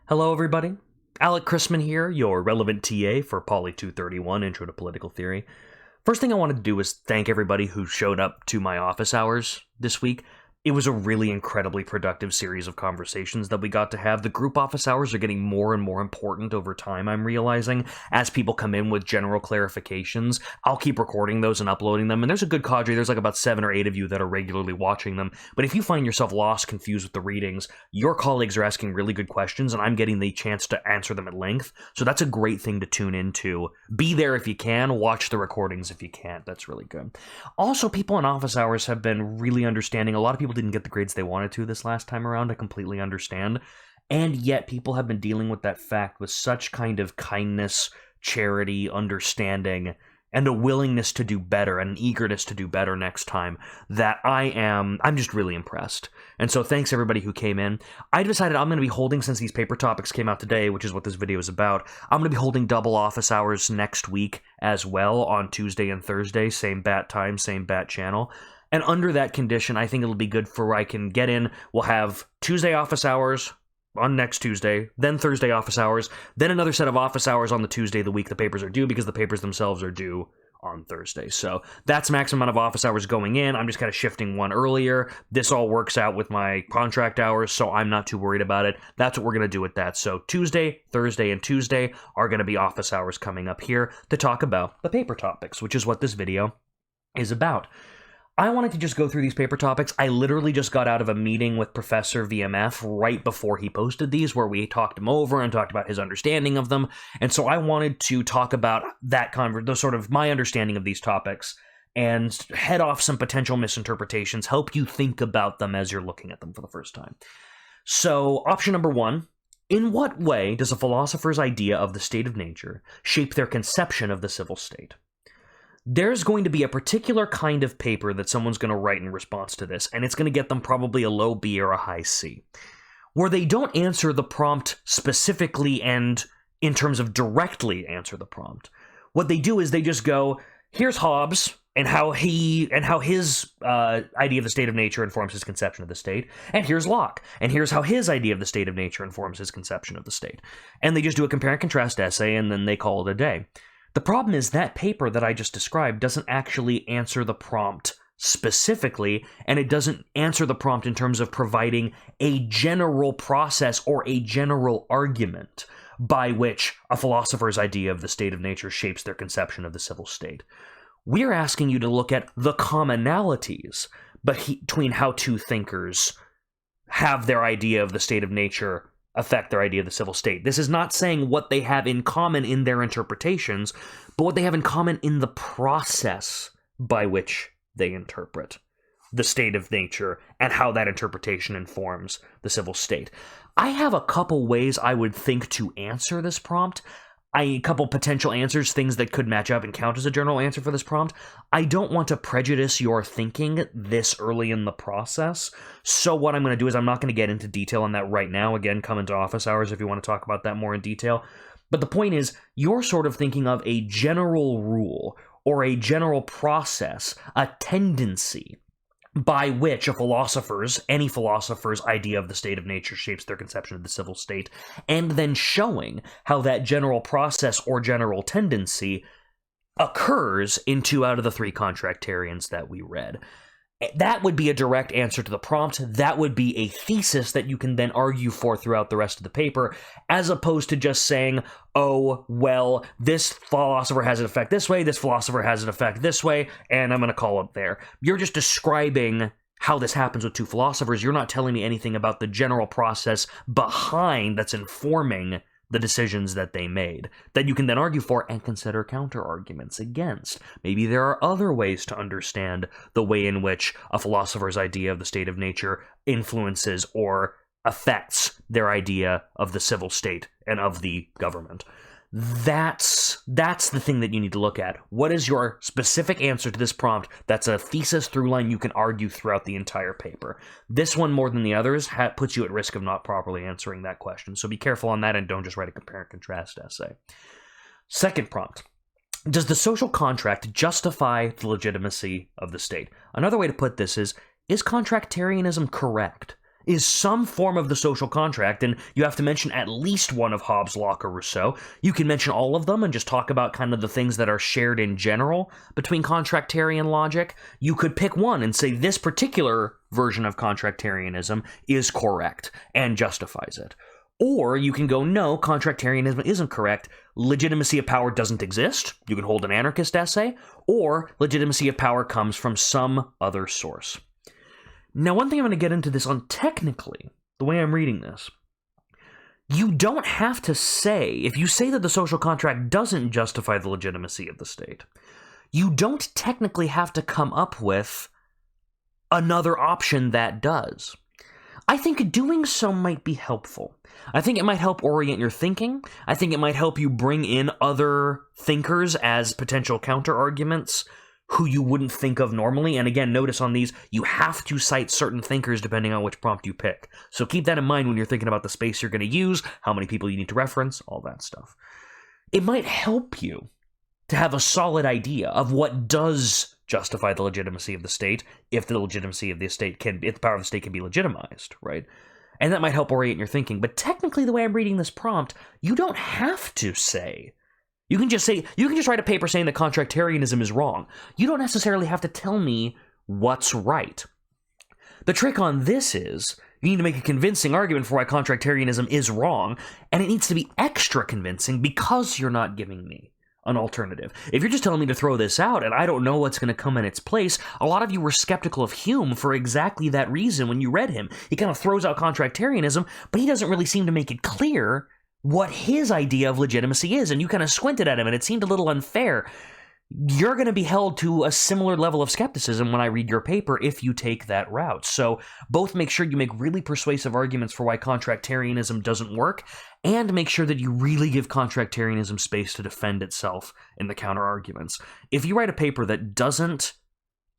Hello, everybody. Alec Chrisman here, your relevant TA for POLI 231, Intro to Political Theory. First thing I wanted to do was thank everybody who showed up to my office hours this week. It was a really incredibly productive series of conversations that we got to have. The group office hours are getting more and more important over time, I'm realizing. As people come in with general clarifications, I'll keep recording those and uploading them, and there's a good cadre. There's like about 7 or 8 of you that are regularly watching them. But if you find yourself lost, confused with the readings, your colleagues are asking really good questions, and I'm getting the chance to answer them at length. So that's a great thing to tune into. Be there if you can. Watch the recordings if you can't. That's really good. Also, people in office hours have been really understanding. A lot of people didn't get the grades they wanted to this last time around. I completely understand. And yet people have been dealing with that fact with such kind of kindness, charity, understanding, and a willingness to do better, and an eagerness to do better next time, that I'm just really impressed. And so thanks everybody who came in. I decided I'm going to be holding, since these paper topics came out today, which is what this video is about, I'm going to be holding double office hours next week as well, on Tuesday and Thursday, same bat time, same bat channel. And under that condition, I think it'll be good for where I can get in. We'll have Tuesday office hours on next Tuesday, then Thursday office hours, then another set of office hours on the Tuesday the week the papers are due, because the papers themselves are due on Thursday. So that's maximum amount of office hours going in. I'm just kind of shifting one earlier. This all works out with my contract hours, so I'm not too worried about it. That's what we're going to do with that. So Tuesday, Thursday, and Tuesday are going to be office hours coming up here to talk about the paper topics, which is what this video is about. I wanted to just go through these paper topics. I literally just got out of a meeting with Professor VMF right before he posted these, where we talked him over and talked about his understanding of them. And so I wanted to talk about that the sort of my understanding of these topics and head off some potential misinterpretations, help you think about them as you're looking at them for the first time. So option number 1, in what way does a philosopher's idea of the state of nature shape their conception of the civil state? There's going to be a particular kind of paper that someone's going to write in response to this, and it's going to get them probably a low B or a high C, where they don't answer the prompt specifically and in terms of directly answer the prompt. What they do is they just go, here's Hobbes and how his idea of the state of nature informs his conception of the state, and here's Locke, and here's how his idea of the state of nature informs his conception of the state. And they just do a compare and contrast essay, and then they call it a day. The problem is that paper that I just described doesn't actually answer the prompt specifically, and it doesn't answer the prompt in terms of providing a general process or a general argument by which a philosopher's idea of the state of nature shapes their conception of the civil state. We're asking you to look at the commonalities between how two thinkers have their idea of the state of nature affect their idea of the civil state. This is not saying what they have in common in their interpretations, but what they have in common in the process by which they interpret the state of nature and how that interpretation informs the civil state. I have a couple ways I would think to answer this prompt. A couple potential answers, things that could match up and count as a general answer for this prompt. I don't want to prejudice your thinking this early in the process, so what I'm going to do is I'm not going to get into detail on that right now. Again, come into office hours if you want to talk about that more in detail. But the point is, you're sort of thinking of a general rule or a general process, a tendency by which any philosopher's idea of the state of nature shapes their conception of the civil state, and then showing how that general process or general tendency occurs in 2 out of the 3 contractarians that we read. That would be a direct answer to the prompt. That would be a thesis that you can then argue for throughout the rest of the paper, as opposed to just saying, oh, well, this philosopher has an effect this way, this philosopher has an effect this way, and I'm going to call it there. You're just describing how this happens with 2 philosophers. You're not telling me anything about the general process behind that's informing the decisions that they made, that you can then argue for and consider counter-arguments against. Maybe there are other ways to understand the way in which a philosopher's idea of the state of nature influences or affects their idea of the civil state and of the government. That's the thing that you need to look at. What is your specific answer to this prompt that's a thesis through line you can argue throughout the entire paper? This one, more than the others, puts you at risk of not properly answering that question. So be careful on that and don't just write a compare and contrast essay. Second prompt. Does the social contract justify the legitimacy of the state? Another way to put this is contractarianism correct? is some form of the social contract, and you have to mention at least one of Hobbes, Locke, or Rousseau. You can mention all of them and just talk about kind of the things that are shared in general between contractarian logic. You could pick one and say this particular version of contractarianism is correct and justifies it. Or you can go, no, contractarianism isn't correct. Legitimacy of power doesn't exist. You can hold an anarchist essay. Or legitimacy of power comes from some other source. Now, one thing I'm going to get into this on technically, the way I'm reading this, you don't have to say, if you say that the social contract doesn't justify the legitimacy of the state, you don't technically have to come up with another option that does. I think doing so might be helpful. I think it might help orient your thinking. I think it might help you bring in other thinkers as potential counterarguments who you wouldn't think of normally. And again, notice on these, you have to cite certain thinkers depending on which prompt you pick. So keep that in mind when you're thinking about the space you're going to use, how many people you need to reference, all that stuff. It might help you to have a solid idea of what does justify the legitimacy of the state, if the legitimacy of the state if the power of the state can be legitimized, right? And that might help orient your thinking. But technically, the way I'm reading this prompt, you don't have to say. You can just write a paper saying that contractarianism is wrong. You don't necessarily have to tell me what's right. The trick on this is, you need to make a convincing argument for why contractarianism is wrong, and it needs to be extra convincing because you're not giving me an alternative. If you're just telling me to throw this out and I don't know what's going to come in its place, a lot of you were skeptical of Hume for exactly that reason when you read him. He kind of throws out contractarianism, but he doesn't really seem to make it clear what his idea of legitimacy is, and you kind of squinted at him and it seemed a little unfair. You're going to be held to a similar level of skepticism when I read your paper if you take that route. So both make sure you make really persuasive arguments for why contractarianism doesn't work, and make sure that you really give contractarianism space to defend itself in the counterarguments. If you write a paper that doesn't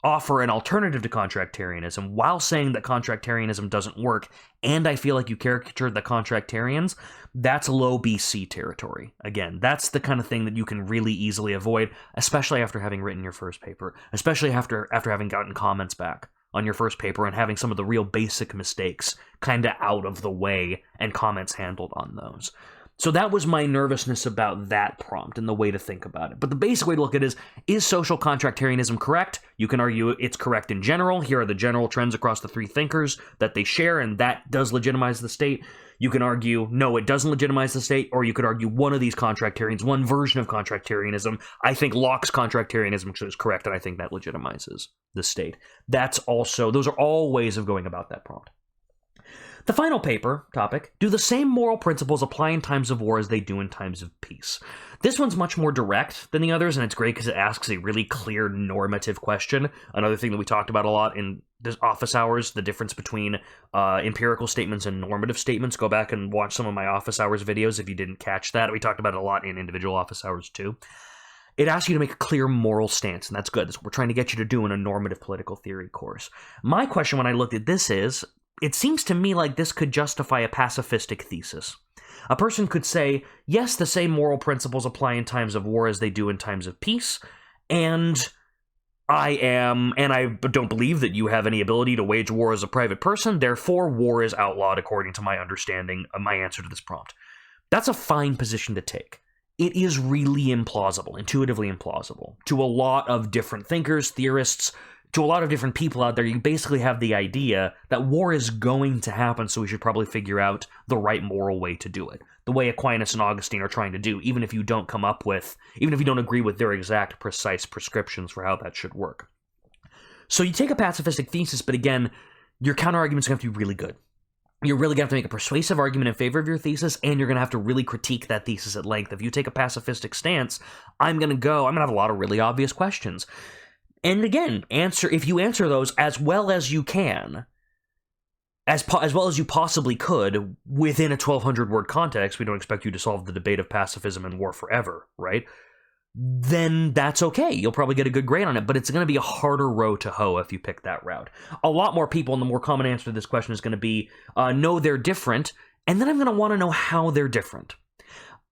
offer an alternative to contractarianism while saying that contractarianism doesn't work, and I feel like you caricatured the contractarians, that's low BC territory. Again, that's the kind of thing that you can really easily avoid, especially after having written your first paper, especially after having gotten comments back on your first paper and having some of the real basic mistakes kind of out of the way and comments handled on those. So that was my nervousness about that prompt and the way to think about it. But the basic way to look at it is social contractarianism correct? You can argue it's correct in general. Here are the general trends across the three thinkers that they share, and that does legitimize the state. You can argue, no, it doesn't legitimize the state, or you could argue one of these contractarians, one version of contractarianism. I think Locke's contractarianism is correct, and I think that legitimizes the state. Those are all ways of going about that prompt. The final paper topic, do the same moral principles apply in times of war as they do in times of peace? This one's much more direct than the others, and it's great because it asks a really clear normative question. Another thing that we talked about a lot in this office hours, the difference between empirical statements and normative statements. Go back and watch some of my office hours videos if you didn't catch that. We talked about it a lot in individual office hours too. It asks you to make a clear moral stance, and that's good. That's what we're trying to get you to do in a normative political theory course. My question when I looked at this is, it seems to me like this could justify a pacifistic thesis. A person could say, yes, the same moral principles apply in times of war as they do in times of peace, and I don't believe that you have any ability to wage war as a private person, therefore war is outlawed according to my understanding of my answer to this prompt. That's a fine position to take. It is really implausible, intuitively implausible, to a lot of different thinkers, theorists, to a lot of different people out there. You basically have the idea that war is going to happen, so we should probably figure out the right moral way to do it. The way Aquinas and Augustine are trying to do, even if you don't agree with their exact, precise prescriptions for how that should work. So you take a pacifistic thesis, but again, your counterarguments are going to have to be really good. You're really going to have to make a persuasive argument in favor of your thesis, and you're going to have to really critique that thesis at length. If you take a pacifistic stance, I'm going to have a lot of really obvious questions. And again, if you answer those as well as you can, as well as you possibly could, within a 1,200-word context, we don't expect you to solve the debate of pacifism and war forever, right? Then that's okay. You'll probably get a good grade on it, but it's going to be a harder row to hoe if you pick that route. A lot more people, and the more common answer to this question is going to be, no, they're different, and then I'm going to want to know how they're different.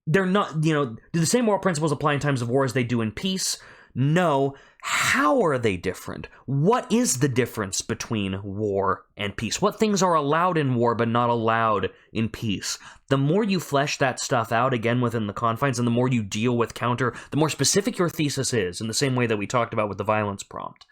They're not, do the same moral principles apply in times of war as they do in peace? No, how are they different? What is the difference between war and peace? What things are allowed in war but not allowed in peace? The more you flesh that stuff out, again, within the confines, and the more you deal with counter, the more specific your thesis is, in the same way that we talked about with the violence prompt.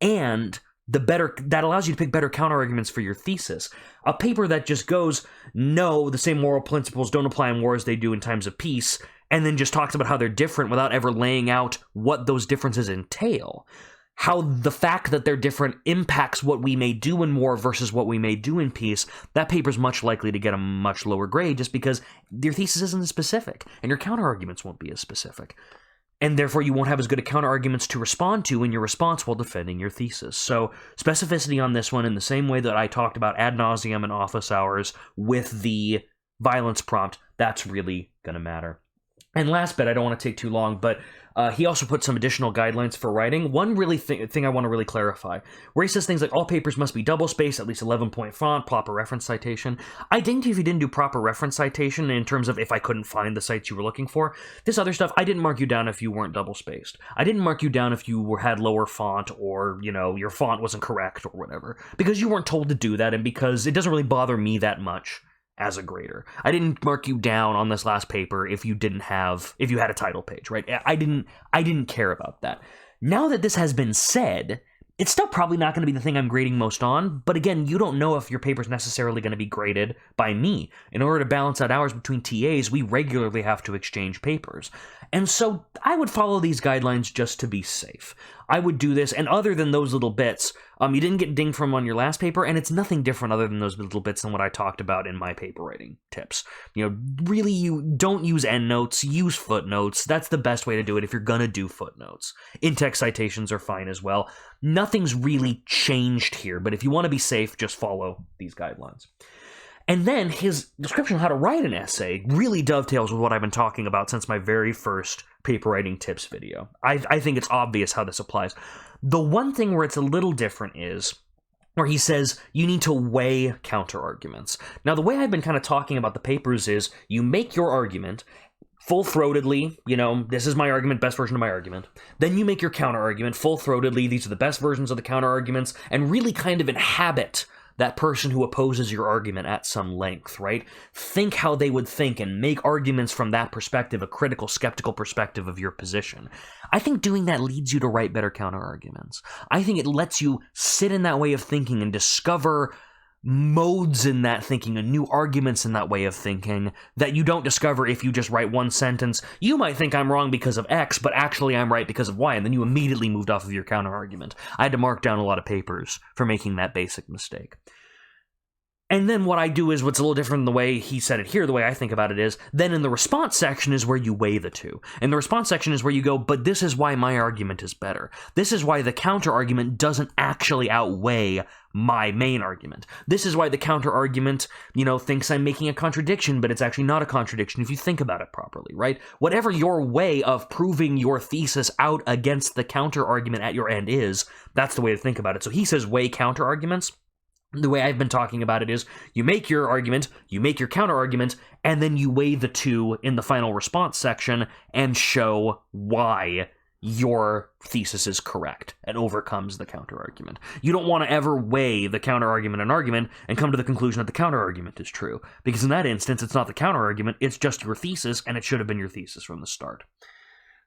And the better, that allows you to pick better counterarguments for your thesis. A paper that just goes, no, the same moral principles don't apply in war as they do in times of peace, and then just talks about how they're different without ever laying out what those differences entail. How the fact that they're different impacts what we may do in war versus what we may do in peace, that paper's much likely to get a much lower grade just because your thesis isn't as specific, and your counterarguments won't be as specific. And therefore you won't have as good a counterarguments to respond to in your response while defending your thesis. So specificity on this one, in the same way that I talked about ad nauseum in office hours with the violence prompt, that's really going to matter. And last bit, I don't want to take too long, but he also put some additional guidelines for writing. One really thing I want to really clarify, where he says things like all papers must be double-spaced, at least 11-point font, proper reference citation. I didn't if you didn't do proper reference citation in terms of if I couldn't find the sites you were looking for. This other stuff, I didn't mark you down if you weren't double-spaced. I didn't mark you down if you had lower font or, you know, your font wasn't correct or whatever, because you weren't told to do that and because it doesn't really bother me that much as a grader. I didn't mark you down on this last paper if you had a title page, right? I didn't care about that. Now that this has been said, it's still probably not going to be the thing I'm grading most on, but again, you don't know if your paper's necessarily going to be graded by me. In order to balance out hours between TAs, we regularly have to exchange papers. And so I would follow these guidelines just to be safe. I would do this, and other than those little bits, you didn't get dinged from on your last paper, and it's nothing different other than those little bits than what I talked about in my paper writing tips. You know, really, you don't use endnotes, use footnotes. That's the best way to do it if you're gonna do footnotes. In-text citations are fine as well. Nothing's really changed here, but if you want to be safe, just follow these guidelines. And then his description of how to write an essay really dovetails with what I've been talking about since my very first paper writing tips video. I think it's obvious how this applies. The one thing where it's a little different is where he says you need to weigh counterarguments. Now, the way I've been kind of talking about the papers is you make your argument full-throatedly, you know, this is my argument, best version of my argument. Then you make your counterargument full-throatedly, these are the best versions of the counterarguments, and really kind of inhabit that person who opposes your argument at some length, right? Think how they would think and make arguments from that perspective, a critical, skeptical perspective of your position. I think doing that leads you to write better counterarguments. I think it lets you sit in that way of thinking and discover modes in that thinking and new arguments in that way of thinking that you don't discover if you just write one sentence. You might think I'm wrong because of X, but actually I'm right because of Y, and then you immediately moved off of your counterargument. I had to mark down a lot of papers for making that basic mistake. And then what I do is what's a little different than the way he said it here, the way I think about it is, then in the response section is where you weigh the two. And the response section is where you go, but this is why my argument is better. This is why the counter-argument doesn't actually outweigh my main argument. This is why the counter-argument, you know, thinks I'm making a contradiction, but it's actually not a contradiction if you think about it properly, right? Whatever your way of proving your thesis out against the counter-argument at your end is, that's the way to think about it. So he says weigh counter-arguments. The way I've been talking about it is you make your argument, you make your counter-argument, and then you weigh the two in the final response section and show why your thesis is correct and overcomes the counter-argument. You don't want to ever weigh the counter-argument and argument and come to the conclusion that the counter-argument is true, because in that instance, it's not the counter-argument, it's just your thesis, and it should have been your thesis from the start.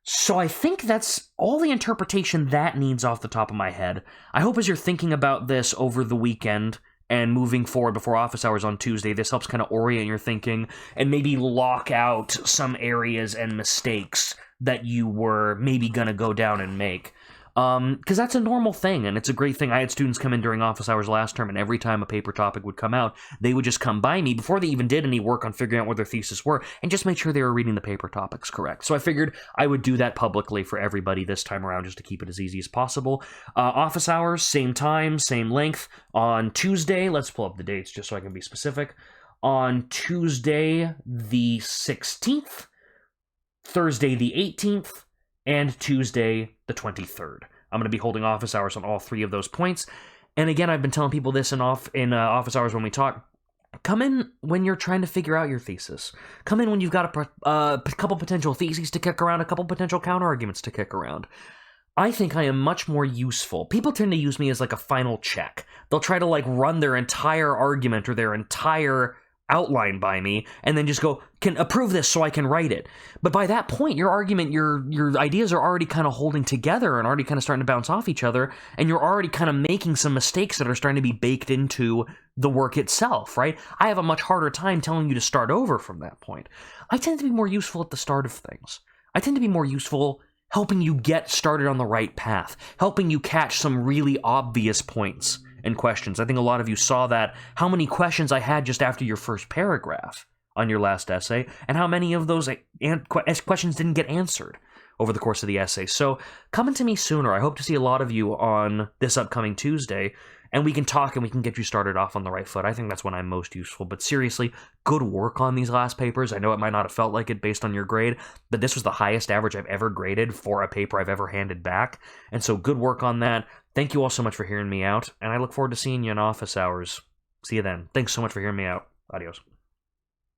So I think that's all the interpretation that needs off the top of my head. I hope as you're thinking about this over the weekend and moving forward before office hours on Tuesday, this helps kind of orient your thinking and maybe lock out some areas and mistakes that you were maybe going to go down and make. Because that's a normal thing, and it's a great thing. I had students come in during office hours last term, and every time a paper topic would come out, they would just come by me before they even did any work on figuring out what their thesis were, and just make sure they were reading the paper topics correct. So I figured I would do that publicly for everybody this time around, just to keep it as easy as possible. Office hours, same time, same length. On Tuesday, let's pull up the dates just so I can be specific. On Tuesday the 16th, Thursday the 18th, and Tuesday the 23rd. I'm going to be holding office hours on all three of those points. And again, I've been telling people this in office hours when we talk. Come in when you're trying to figure out your thesis. Come in when you've got a couple potential theses to kick around, a couple potential counterarguments to kick around. I think I am much more useful. People tend to use me as like a final check. They'll try to like run their entire argument or their entire outline by me and then just go, can approve this so I can write it. But by that point, your argument, your ideas are already kind of holding together and already kind of starting to bounce off each other, and you're already kind of making some mistakes that are starting to be baked into the work itself, right? I have a much harder time telling you to start over from that point. I tend to be more useful at the start of things. I tend to be more useful helping you get started on the right path, helping you catch some really obvious points and questions. I think a lot of you saw that, how many questions I had just after your first paragraph on your last essay, and how many of those questions didn't get answered over the course of the essay. So coming to me sooner. I hope to see a lot of you on this upcoming Tuesday, and we can talk and we can get you started off on the right foot. I think that's when I'm most useful. But seriously, good work on these last papers. I know it might not have felt like it based on your grade, but this was the highest average I've ever graded for a paper I've ever handed back. And so good work on that. Thank you all so much for hearing me out, and I look forward to seeing you in office hours. See you then. Thanks so much for hearing me out. Adios.